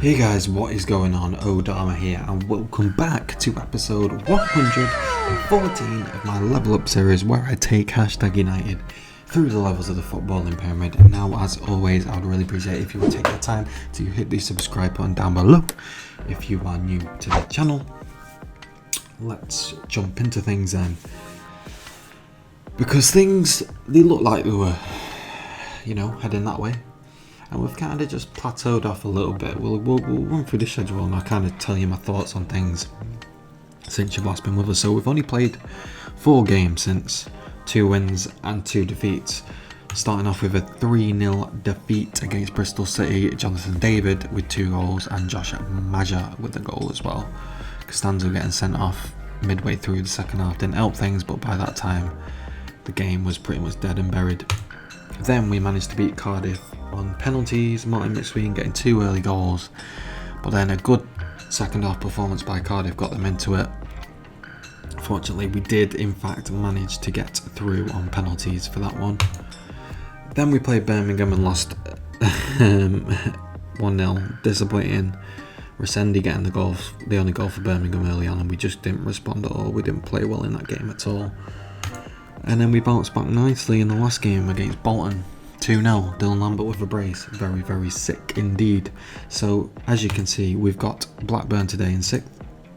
Hey guys, what is going on? Odama here, and welcome back to episode 114 of my Level Up series, where I take Hashtag United through the levels of the footballing pyramid. Now, as always, I would really appreciate if you would take the time to hit the subscribe button down below if you are new to the channel. Let's jump into things then, because things, they look like they were, heading that way. And we've kind of just plateaued off a little bit. We'll run through the schedule and I'll kind of tell you my thoughts on things since you've last been with us. So we've only played 4 games since, 2 wins and 2 defeats. Starting off with a 3-0 defeat against Bristol City. Jonathan David with 2 goals and Josh Maja with a goal as well. Costanzo getting sent off midway through the second half didn't help things, but by that time the game was pretty much dead and buried. Then we managed to beat Cardiff on penalties, Martin McSween getting 2 early goals, but then a good second half performance by Cardiff got them into it. Fortunately, we did in fact manage to get through on penalties for that one. Then we played Birmingham and lost 1-0, disappointing. Resendi getting the only goal for Birmingham early on, and we just didn't respond at all. We didn't play well in that game at all. And then we bounced back nicely in the last game against Bolton. 2-0, Dylan Lambert with a brace. Very, very sick indeed. So, as you can see, we've got Blackburn today in 6th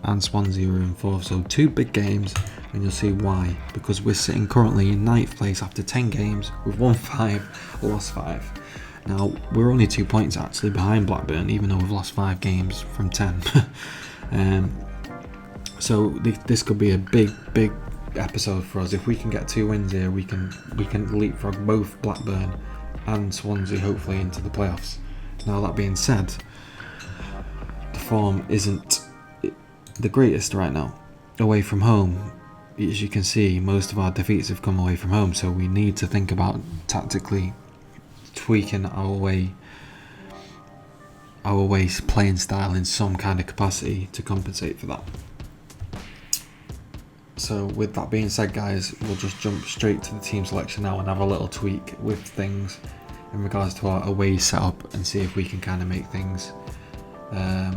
and Swansea are in 4th. So, 2 big games, and you'll see why. Because we're sitting currently in 9th place after 10 games. We've won 5, lost 5. Now, we're only 2 points actually behind Blackburn, even though we've lost 5 games from 10. So, this could be a big episode for us. If we can get 2 wins here, we can leapfrog both Blackburn and Swansea hopefully into the playoffs. Now, that being said, the form isn't the greatest right now away from home. As you can see, most of our defeats have come away from home, so we need to think about tactically tweaking our way playing style in some kind of capacity to compensate for that. So with that being said, guys, we'll just jump straight to the team selection now and have a little tweak with things in regards to our away setup and see if we can kind of make things a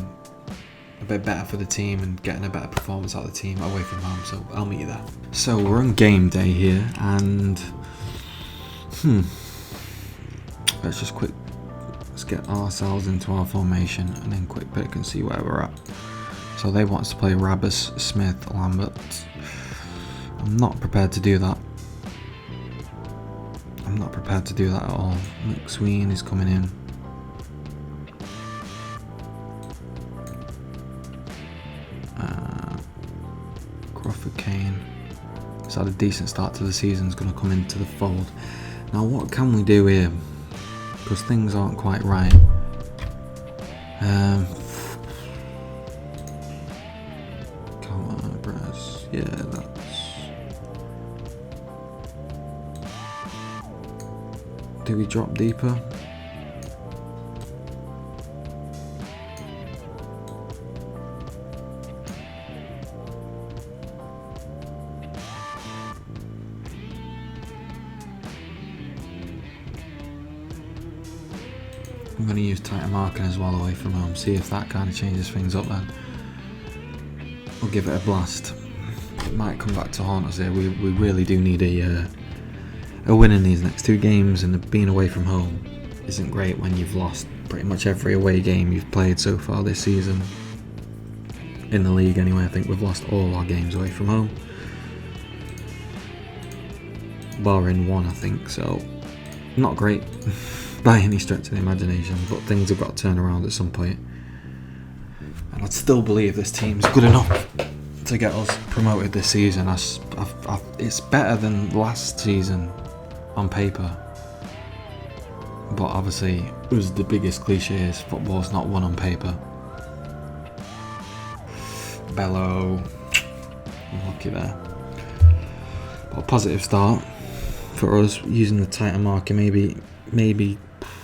bit better for the team and getting a better performance out of the team away from home. So I'll meet you there. So we're on game day here, and let's get ourselves into our formation and then quick pick and see where we're at. So they want us to play Rabus, Smith, Lambert. I'm not prepared to do that. I'm not prepared to do that at all. McSween is coming in. Crawford Kane. He's had a decent start to the season. Is going to come into the fold. Now, what can we do here? Because things aren't quite right. Yeah, do we drop deeper? I'm going to use tighter marking as well away from home, see if that kind of changes things up then. We'll give it a blast. It might come back to haunt us here. We really do need a win in these next 2 games, and being away from home isn't great when you've lost pretty much every away game you've played so far this season. In the league anyway, I think we've lost all our games away from home. Barring 1, I think, so not great by any stretch of the imagination, but things have got to turn around at some point. And I'd still believe this team's good enough to get us promoted this season. It's better than last season on paper, but obviously it was the biggest cliche is football's not won on paper. Bello, unlucky there, but a positive start for us using the tighter marker. Maybe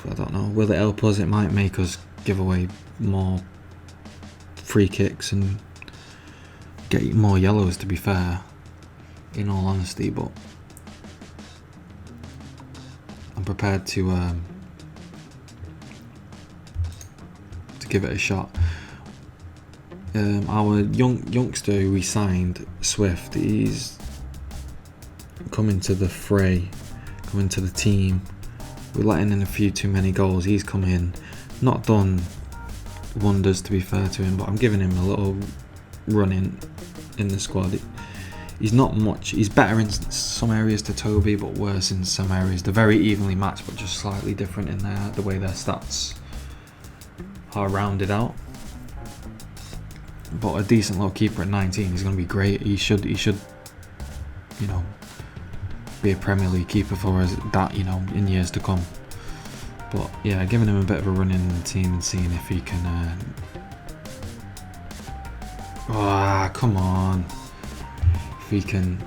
I don't know, will it help us? It might make us give away more free kicks and get more yellows, to be fair, in all honesty, but I'm prepared to to give it a shot. Our youngster who we signed, Swift, he's coming to the fray, coming to the team. We're letting in a few too many goals. He's come in, not done wonders to be fair to him, but I'm giving him a little run in the squad. He's not much. He's better in some areas to Toby, but worse in some areas. They're very evenly matched, but just slightly different in the way their stats are rounded out. But a decent little keeper at 19 is going to be great. He should, you know, be a Premier League keeper for us, that, you know, in years to come. But yeah, giving him a bit of a run in the team and seeing if he can. Come on. If he can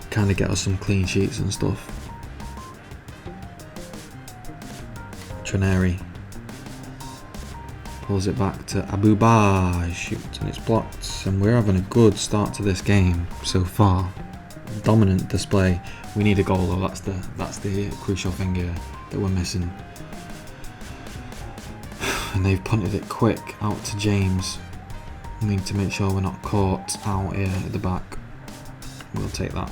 kind of get us some clean sheets and stuff. Traneri pulls it back to Abuba, shoots and it's blocked, and we're having a good start to this game so far. Dominant display. We need a goal though, that's the crucial thing here that we're missing. And they've punted it quick out to James. We need to make sure we're not caught out here at the back. We'll take that.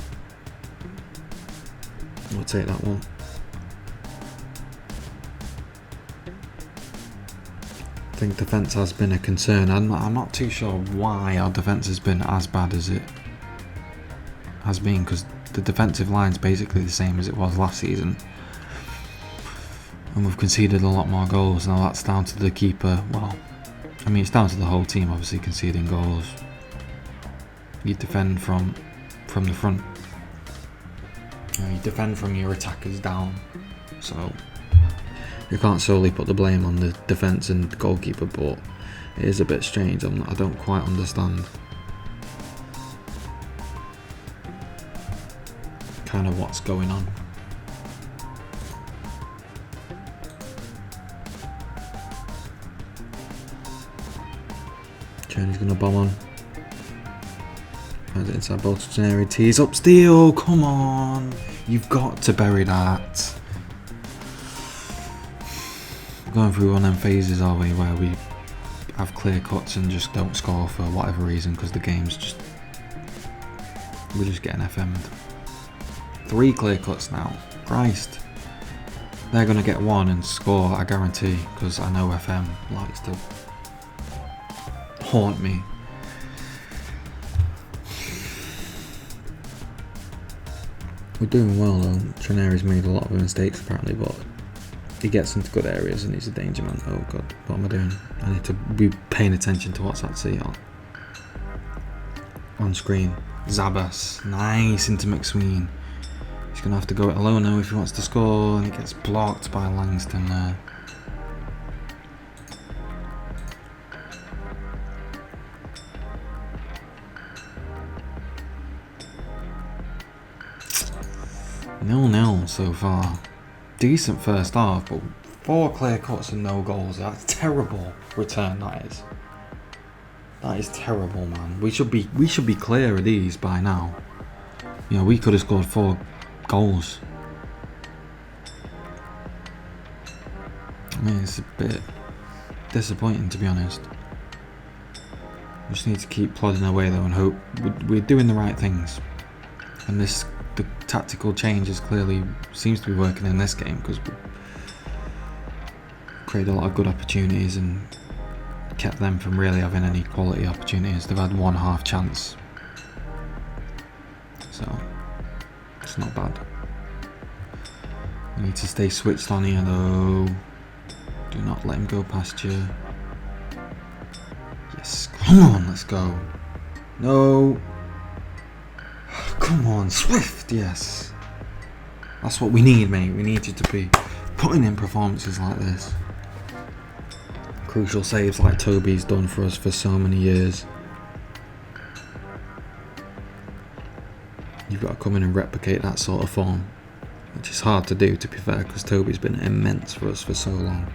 We'll take that one. I think defence has been a concern. I'm not too sure why our defence has been as bad as it has been, because the defensive line's basically the same as it was last season. And we've conceded a lot more goals. Now that's down to the keeper. Well, I mean, it's down to the whole team obviously conceding goals. You defend from the front. You defend from your attackers down. So you can't solely put the blame on the defence and the goalkeeper, but it is a bit strange. I don't quite understand kind of what's going on. Journey's going to bomb on. Has it inside ball to Traneri. Tees up Steele. Come on. You've got to bury that. Going through one of them phases, are we, where we have clear cuts and just don't score for whatever reason because the game's just, we're just getting FM'd. 3 clear cuts now. Christ. They're going to get 1 and score, I guarantee, because I know FM likes to haunt me. We're doing well though. Traneri's made a lot of mistakes apparently, but he gets into good areas and he's a danger man. Oh god, what am I doing? I need to be paying attention to what's actually on screen. Zabas, nice into McSween. He's going to have to go it alone now if he wants to score, and he gets blocked by Langston there. Nil-nil so far. Decent first half, but 4 clear cuts and no goals. That's terrible return, that is. That is terrible, man. We should be clear of these by now. You know, we could have scored 4 goals. I mean, it's a bit disappointing to be honest. We just need to keep plodding away though and hope we're doing the right things. And the tactical changes clearly seems to be working in this game because we created a lot of good opportunities and kept them from really having any quality opportunities. They've had 1 half chance. So it's not bad. We need to stay switched on here though. Do not let him go past you. Yes, come on, let's go. No. Come on, Swift, yes. That's what we need, mate. We need you to be putting in performances like this. Crucial saves like Toby's done for us for so many years. You've got to come in and replicate that sort of form, which is hard to do to be fair, because Toby's been immense for us for so long.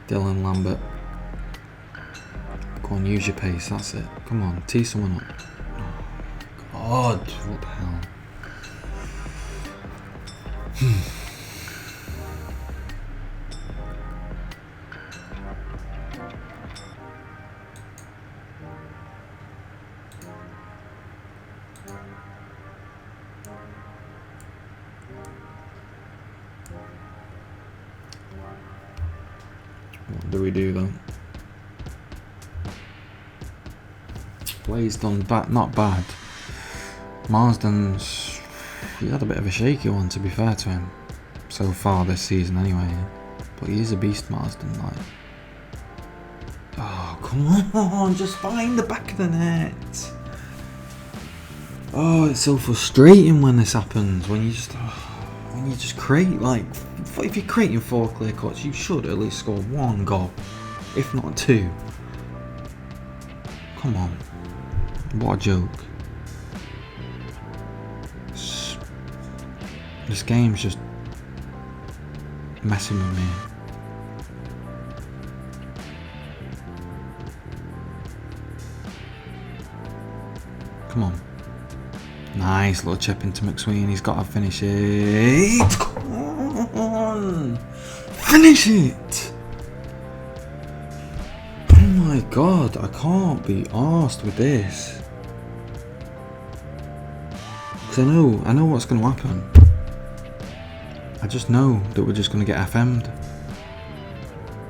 Dylan Lambert. Go on, use your pace, that's it. Come on, tee someone up. Oh, God, what the hell? What do we do though? Play's done not bad. Marsden's, he had a bit of a shaky one, to be fair to him, so far this season anyway. But he is a beast, Marsden. Like, oh come on, just find the back of the net. Oh, it's so frustrating when this happens. When you just create, like, if you're creating 4 clear cuts, you should at least score 1 goal, if not 2. Come on, what a joke. This game's just messing with me. Come on. Nice little chip into McSween. He's got to finish it. Come on. Finish it. Oh my god. I can't be arsed with this. Because I know what's going to happen. I just know that we're just going to get FM'd.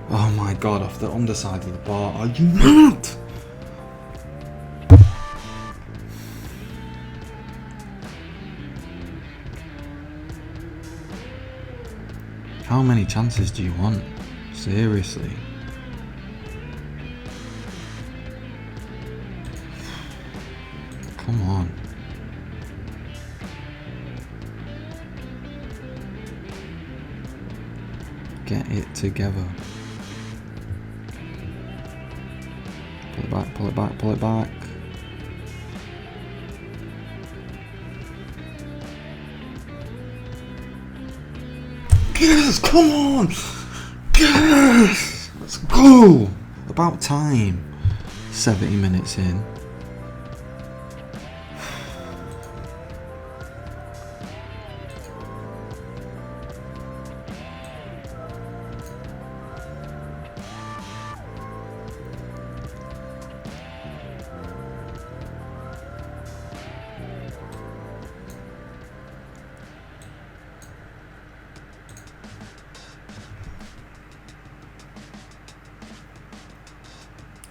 Oh my god, off the underside of the bar. Are you mad? How many chances do you want? Seriously. Come on. Get it together. Pull it back, pull it back, pull it back. Yes, come on! Yes! Let's go! About time. 70 minutes in.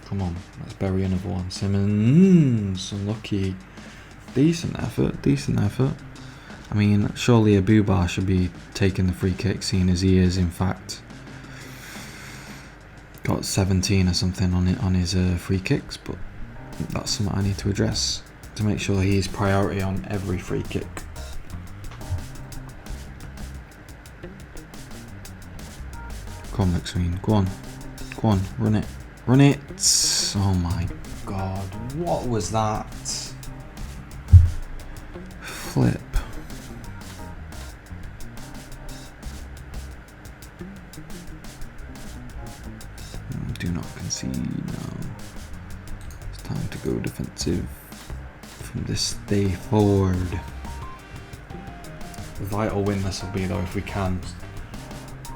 Come on, let's bury another one. Simmons, unlucky. Decent effort, decent effort. I mean, surely Abubar should be taking the free kick, seeing as he is, in fact, got 17 or something on his free kicks, but that's something I need to address to make sure he's priority on every free kick. Come on, McSween, go on, run it. Run it! Oh my god, what was that? Flip. Do not concede, no. It's time to go defensive from this day forward. A vital win this will be though if we can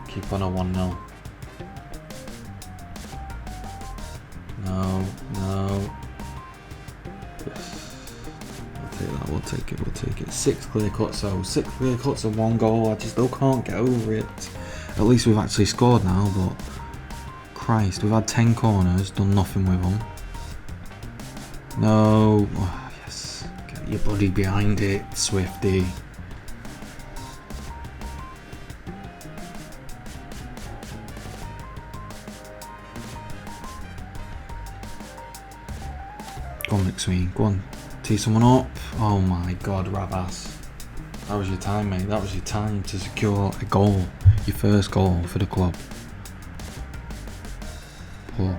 keep on a 1-0. No. Yes. We'll take it. 6 clear cuts though. 6 clear cuts and 1 goal. I just still can't get over it. At least we've actually scored now, but Christ, we've had 10 corners, done nothing with them. No. Oh, yes. Get your buddy behind it, Swifty. Go on, McSween, go on, tee someone up. Oh my god, Ravas. That was your time, mate. That was your time to secure a goal. Your first goal for the club. Poor.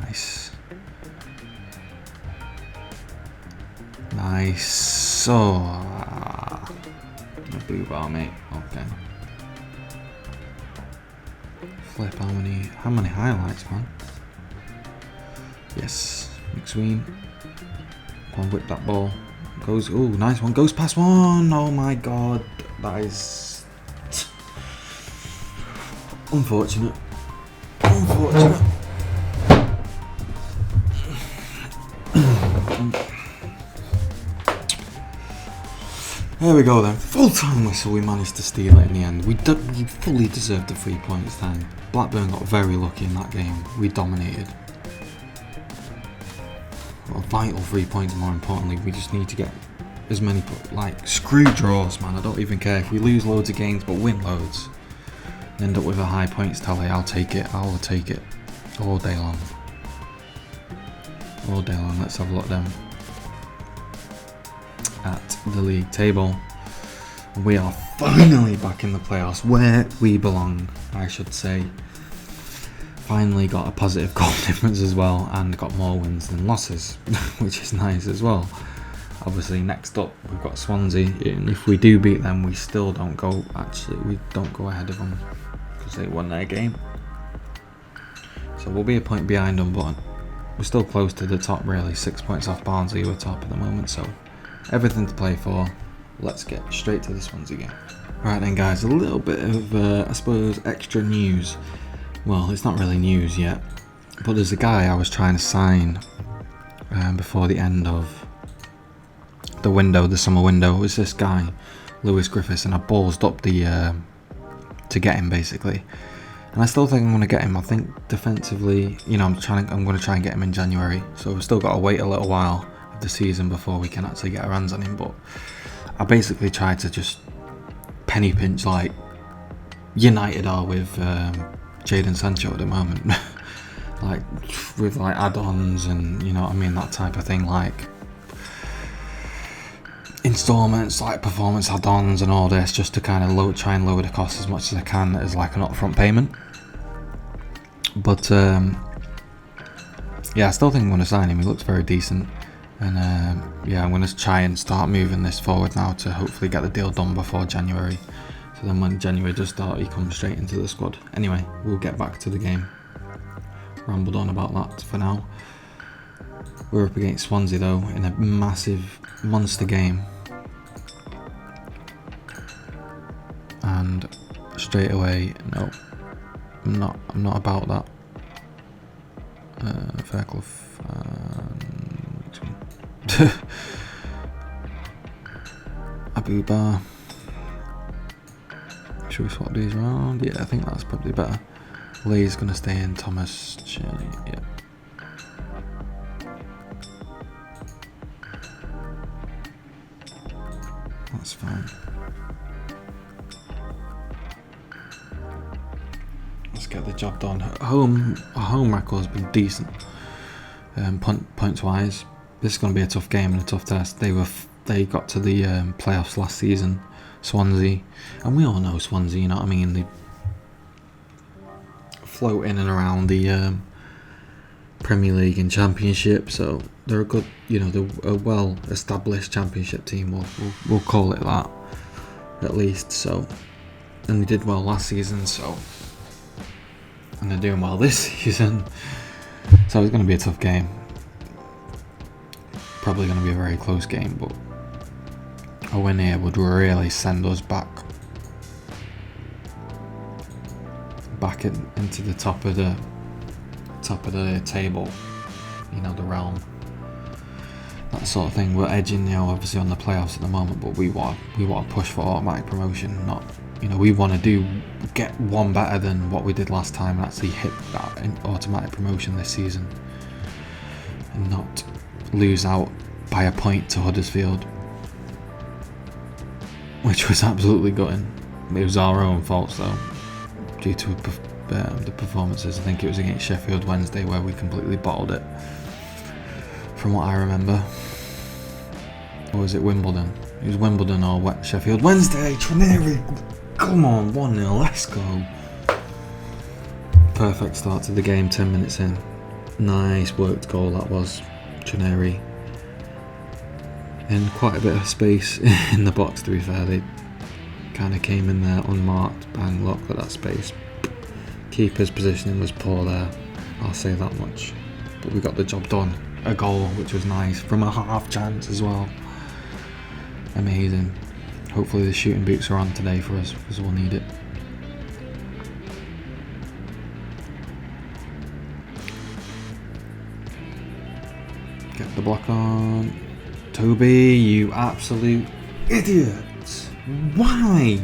Nice. Nice. Oh. A blue bar, mate. Okay. Flip, how many highlights, man? Yes, McSween. Go on, whip that ball. Goes, ooh, nice one. Goes past one. Oh my god, that is unfortunate. Unfortunate. There we go then. Full-time whistle. We managed to steal it in the end. We fully deserved the 3 points then. Blackburn got very lucky in that game. We dominated. A vital 3 points, more importantly. We just need to get as many, screw draws, man. I don't even care if we lose loads of games but win loads. End up with a high points tally. I'll take it. I will take it all day long. All day long. Let's have a look then at the league table. We are finally back in the playoffs, where we belong, I should say. Finally got a positive goal difference as well, and got more wins than losses, which is nice as well. Obviously, next up we've got Swansea, and if we do beat them, we still don't go. Actually, we don't go ahead of them because they won their game. So we'll be a point behind them, but we're still close to the top. Really, 6 points off Barnsley, who are top at the moment. So everything to play for. Let's get straight to the Swansea game. Right then, guys, a little bit of I suppose extra news. Well, it's not really news yet, but there's a guy I was trying to sign before the end of the window, the summer window. It was this guy, Lewis Griffiths, and I ballsed up to get him basically. And I still think I'm going to get him. I think defensively, I'm going to try and get him in January. So we've still got to wait a little while of the season before we can actually get our hands on him. But I basically tried to just penny pinch like United are with Jadon Sancho at the moment. Like with like add-ons and that type of thing, like installments, like performance add-ons and all this, just to kind of try and lower the cost as much as I can as like an upfront payment. But I still think I'm going to sign him. He looks very decent, and I'm going to try and start moving this forward now to hopefully get the deal done before January. So then when January does start, he comes straight into the squad. Anyway, we'll get back to the game. Rambled on about that for now. We're up against Swansea though in a massive monster game, and straight away, no, I'm not about that. Fairclough. Abu Bar. Should we swap these around? Yeah, I think that's probably better. Lee's gonna stay in. Thomas, yeah. That's fine. Let's get the job done. Our home record has been decent. Points wise, this is going to be a tough game and a tough test. They got to the playoffs last season, Swansea, and we all know Swansea. You know what I mean? They float in and around the Premier League and Championship, so they're a good, they're a well-established Championship team. We'll call it that, at least. So, and they did well last season. So, and they're doing well this season. So it's going to be a tough game. Probably going to be a very close game, but a win here would really send us back into the top of the table, the realm, that sort of thing. We're edging, obviously on the playoffs at the moment, but we want to push for automatic promotion. Not, we want to get one better than what we did last time and actually hit that automatic promotion this season, and not lose out by a point to Huddersfield, which was absolutely gutting. It was our own fault though, due to the performances. I think it was against Sheffield Wednesday where we completely bottled it, from what I remember. Or was it Wimbledon? It was Wimbledon or Sheffield Wednesday. Traneri, come on, 1-0, let's go. Perfect start to the game, 10 minutes in. Nice worked goal that was. Traneri in quite a bit of space in the box, to be fair. They kind of came in there unmarked, bang, look at that space. Keeper's positioning was poor there, I'll say that much. But we got the job done. A goal, which was nice, from a half chance as well. Amazing. Hopefully the shooting boots are on today for us, because we'll need it. Get the block on. Toby, you absolute idiot! Why?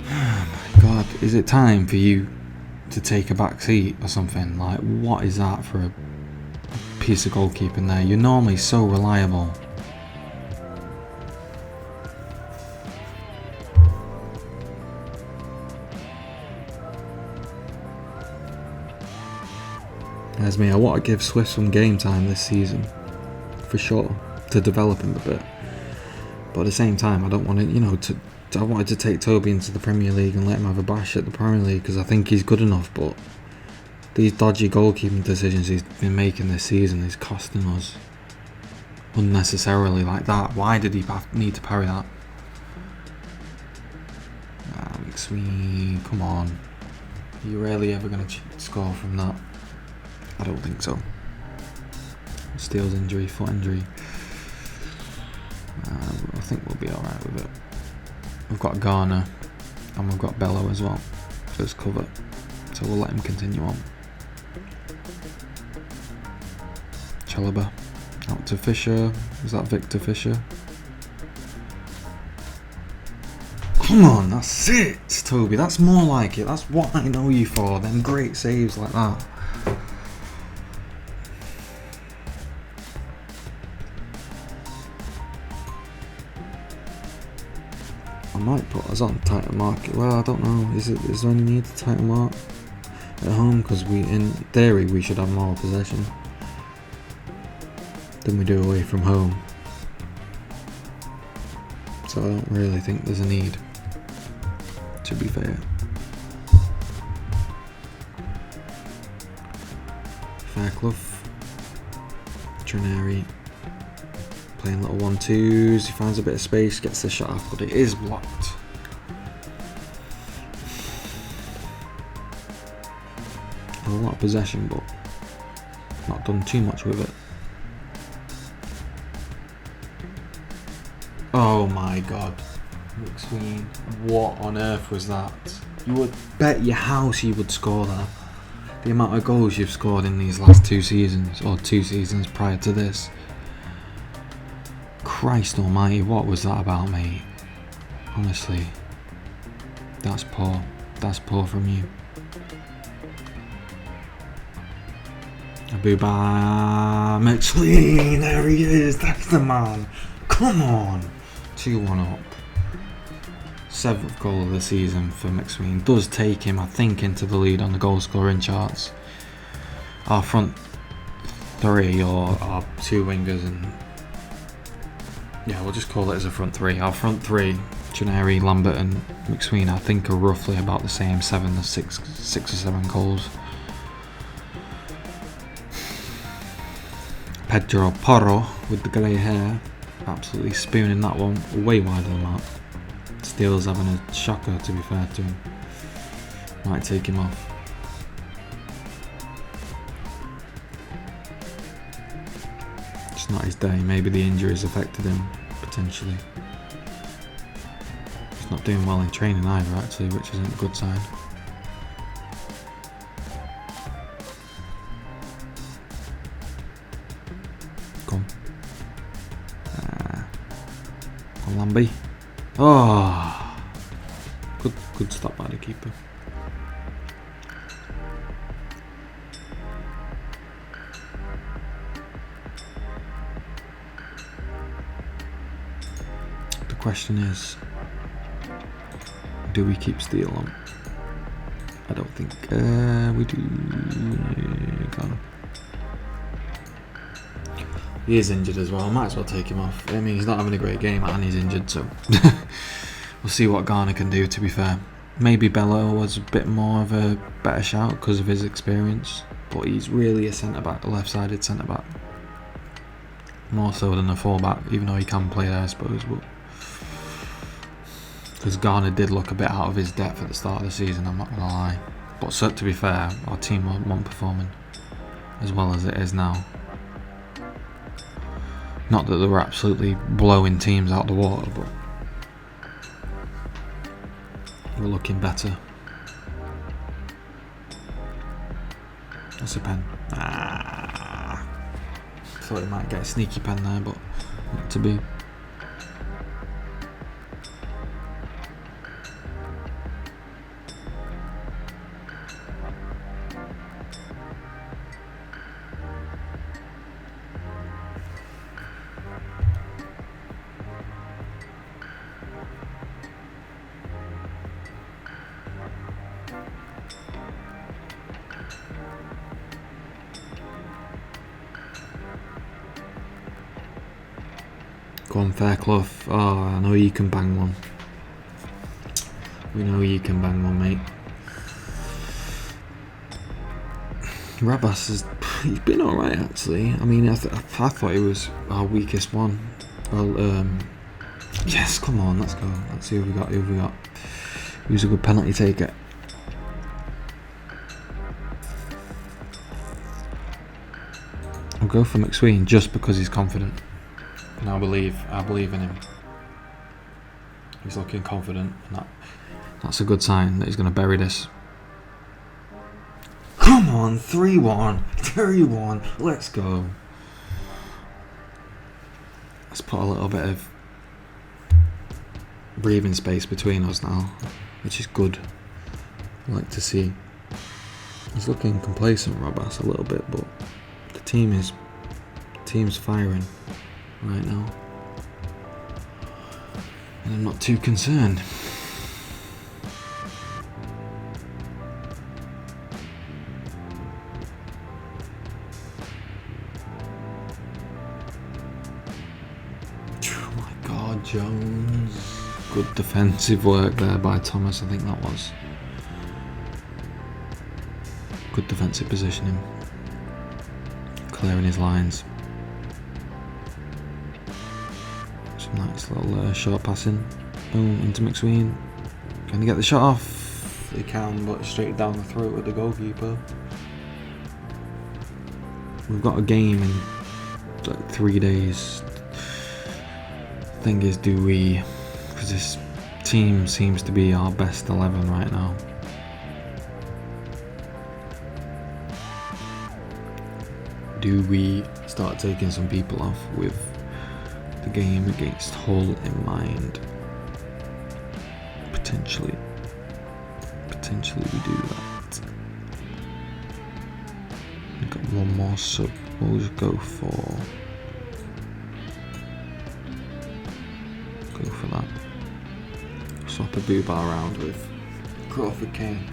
Oh my god, is it time for you to take a back seat or something? Like, what is that for a piece of goalkeeping there? You're normally so reliable. As me, I want to give Swift some game time this season, for sure, to develop him a bit. But at the same time, I don't want to, I wanted to take Toby into the Premier League and let him have a bash at the Premier League because I think he's good enough. But these dodgy goalkeeping decisions he's been making this season is costing us unnecessarily like that. Why did he need to parry that? McSweeney, come on. Are you really ever going to score from that? I don't think so. Steele's injury, foot injury. I think we'll be alright with it. We've got Garner and we've got Bello as well for his cover. So we'll let him continue on. Chalobah out to Fisher. Is that Victor Fisher? Come on, that's it, Toby. That's more like it. That's what I know you for. Them great saves like that. I might put us on title mark. Well, I don't know. Is there any need to title mark at home? Because in theory, we should have more possession than we do away from home. So I don't really think there's a need, to be fair. Fairclough, Trineri. Playing little 1-2s, he finds a bit of space, gets the shot off, but it is blocked. A lot of possession, but not done too much with it. Oh my god. McSween, what on earth was that? You would bet your house you would score that. The amount of goals you've scored in these last 2 seasons, or 2 seasons prior to this. Christ almighty, what was that about, mate? Honestly, that's poor. That's poor from you. Abuba McSween, there he is, that's the man. Come on. 2-1 up. 7th goal of the season for McSween. Does take him, I think, into the lead on the goal scoring charts. Our front 3, or our 2 wingers, and yeah, we'll just call it as a front 3. Our front 3, Trineri, Lambert and McSween, I think are roughly about the same, 6 or 7 goals. Pedro Porro with the grey hair, absolutely spooning that one way wider than that. Steele's having a shocker, to be fair to him. Might take him off. It's not his day. Maybe the injuries affected him, potentially. He's not doing well in training either, actually, which isn't a good sign. Come on, Lambie. Oh, good stop by the keeper. The question is, do we keep Steele on? I don't think we do. Gone. He is injured as well. I might as well take him off. I mean, he's not having a great game and he's injured, so we'll see what Garner can do, to be fair. Maybe Bello was a bit more of a better shout because of his experience, but he's really a centre-back, a left-sided centre-back. More so than a full-back, even though he can play there, I suppose. But Because Garner did look a bit out of his depth at the start of the season, I'm not going to lie. But so, to be fair, our team weren't performing as well as it is now. Not that they were absolutely blowing teams out the water, but we're looking better. That's a pen. Thought he might get a sneaky pen there, but not to be. Go on, Fairclough. Oh, I know you can bang one. We know you can bang one, mate. Rabas he's been alright actually. I mean, I thought he was our weakest one. Well, yes, come on, let's go. Let's see who we got. Who's a good penalty taker? I'll go for McSween just because he's confident. And I believe in him. He's looking confident, and that's a good sign that he's going to bury this. Come on, 3-1, let's go. Let's put a little bit of breathing space between us now, which is good. I like to see. He's looking complacent, Rabas, a little bit, but the team's firing right now, and I'm not too concerned. Oh my God, Jones! Good defensive work there by Thomas. I think that was good defensive positioning, clearing his lines. Nice little short passing. Boom, into McSween. Can he get the shot off? He can, but straight down the throat of the goalkeeper. We've got a game in like 3 days. Thing is, do we? Because this team seems to be our best 11 right now. Do we start taking some people off with the game against Hull in mind? Potentially we do that. We've got one more sub. We'll just go for that. Swap a Boobar around with Crawford Kane.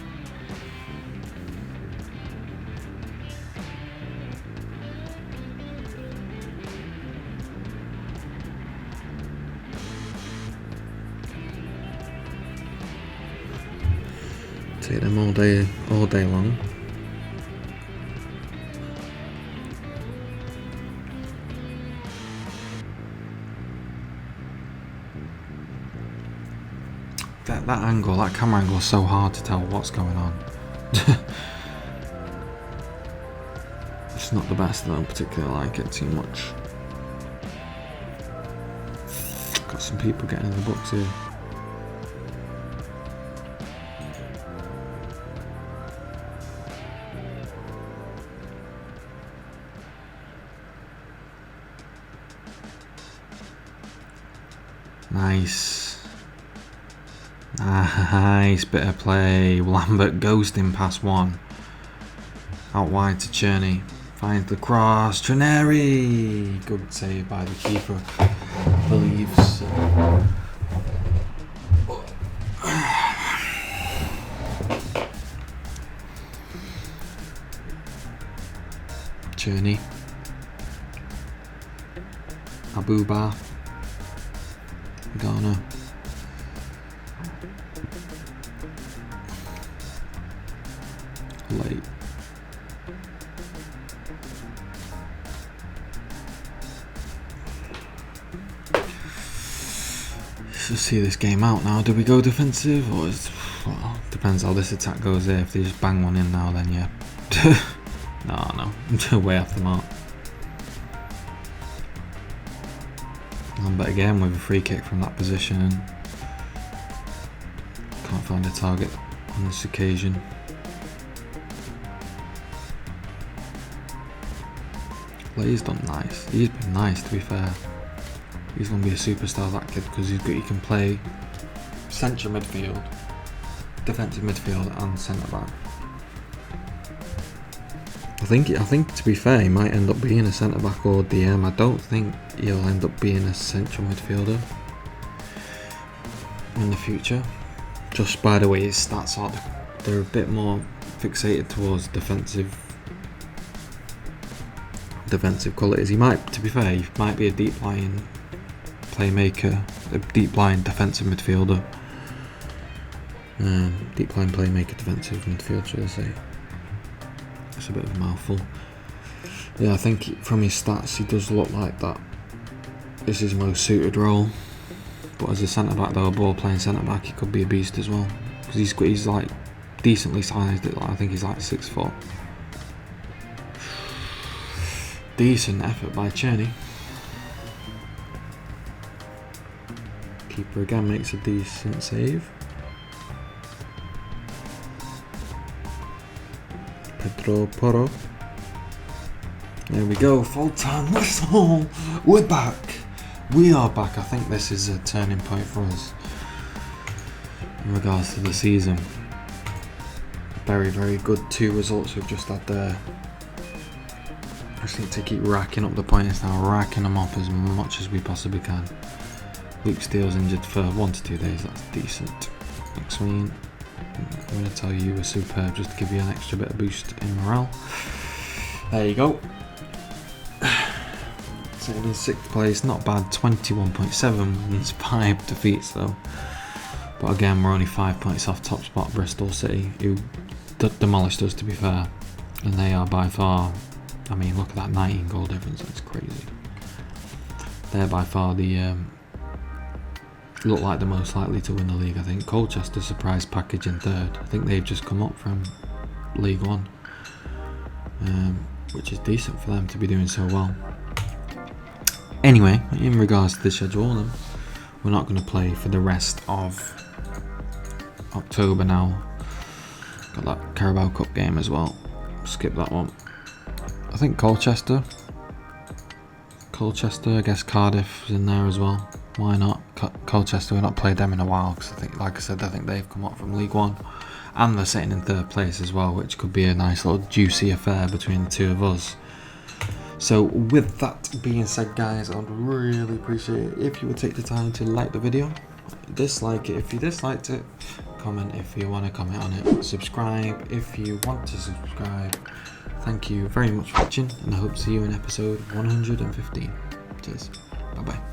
Take them all day long. That angle, that camera angle is so hard to tell what's going on. It's not the best, I don't particularly like it too much. Got some people getting in the box here. Nice bit of play. Lambert ghosting past one. Out wide to Cherney. Finds the cross. Trenary. Good save by the keeper. Believes. Cherney. Abuba. Garner. Late. Let's just see this game out now. Do we go defensive or well, depends how this attack goes there. If they just bang one in now, then yeah. No, way off the mark. But again with a free kick from that position. Can't find a target on this occasion. Well, he's done nice. He's been nice, to be fair. He's going to be a superstar, that kid, because he can play central midfield, defensive midfield, and centre back. I think to be fair, he might end up being a centre back or DM. I don't think he'll end up being a central midfielder in the future. Just by the way his stats are, they're a bit more fixated towards defensive qualities. He might, to be fair, he might be a deep lying playmaker, a deep lying defensive midfielder. Deep lying playmaker, defensive midfield, should I say? It's a bit of a mouthful. Yeah, I think from his stats he does look like that is his most suited role. But as a centre back, though, a ball playing centre back, he could be a beast as well. Because he's like decently sized. I think he's like 6 foot. Decent effort by Cheney. Keeper again makes a decent save. Pedro Porro. There we go, full time whistle. We're back. We are back. I think this is a turning point for us in regards to the season. Very, very good 2 results we've just had there. I just need to keep racking up the points now, racking them up as much as we possibly can. Luke Steele's injured for 1 to 2 days, that's decent. McSween, I'm going to tell you were superb just to give you an extra bit of boost in morale. There you go. Sitting in 6th place, not bad, 21.7 wins, 5 defeats though. But again, we're only 5 points off top spot Bristol City, who demolished us, to be fair. And they are by far, I mean, look at that 19 goal difference, that's crazy. They're by far the, look like the most likely to win the league, I think. Colchester surprise package in 3rd. I think they've just come up from League 1. Which is decent for them to be doing so well. Anyway, in regards to the schedule, then, we're not going to play for the rest of October now. Got that Carabao Cup game as well. Skip that one. I think Colchester, I guess Cardiff is in there as well. Why not? Colchester, we've not played them in a while because I think, like I said, I think they've come up from League 1 and they're sitting in 3rd place as well, which could be a nice little juicy affair between the 2 of us. So with that being said, guys, I'd really appreciate it if you would take the time to like the video, dislike it if you disliked it, comment if you want to comment on it, subscribe if you want to subscribe. Thank you very much for watching, and I hope to see you in episode 115. Cheers. Bye bye.